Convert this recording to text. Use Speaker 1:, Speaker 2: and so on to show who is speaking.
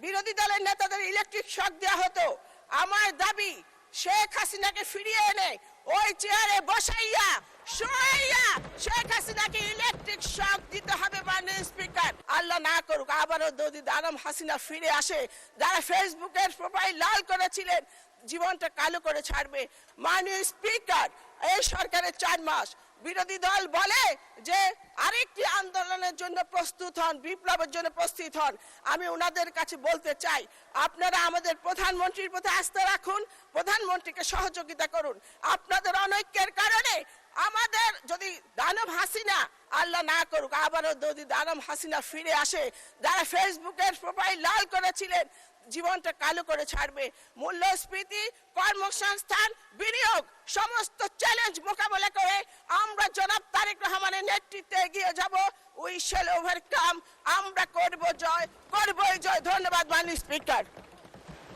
Speaker 1: বিরোধী দলের নেতাদের ইলেকট্রিক শক দেওয়া হতো। আমার দাবি শেখ হাসিনাকে ফিরিয়ে এনে ওই চেয়ারে বসাইয়া শোয়াইয়া শেখ হাসিনাকে ইলেকট্রিক শক দিতে হবে মাননীয় স্পিকার। আল্লাহ না করুক আবারও যদি বেগম হাসিনা ফিরে আসে, যারা ফেসবুকের প্রোফাইল লাল করেছিলেন জীবনটা কালো করে ছাড়বে। মাননীয় স্পিকার, এই সরকারের 4 মাস, বিরোধী দল বলে যে আরেকটি আন্দোলনের জন্য প্রস্তুত হন, বিপ্লবের জন্য প্রস্তুত হন। আমি ওনাদের কাছে বলতে চাই, আপনারা আমাদের প্রধানমন্ত্রীর প্রতি আস্থা রাখুন, প্রধানমন্ত্রীকে সহযোগিতা করুন। আপনাদের অনৈক্যের কারণে আমাদের যদি বেগম হাসিনা, আল্লাহ না করুক আবারও যদি বেগম হাসিনা ফিরে আসে, যারা ফেসবুকের প্রোফাইল লাল করেছিলেন জীবনটা কালো করে ছাড়বে। মূল্যস্ফীতি, কর্মসংস্থান, বিনিয়োগ সমস্ত চ্যালেঞ্জ মোকাবেলা করে আমরা জনাব তারেক রহমানের নেতৃত্বে এগিয়ে যাব। We shall overcome. আমরা করব জয়, করবই জয়। ধন্যবাদ মাননীয় স্পিকার।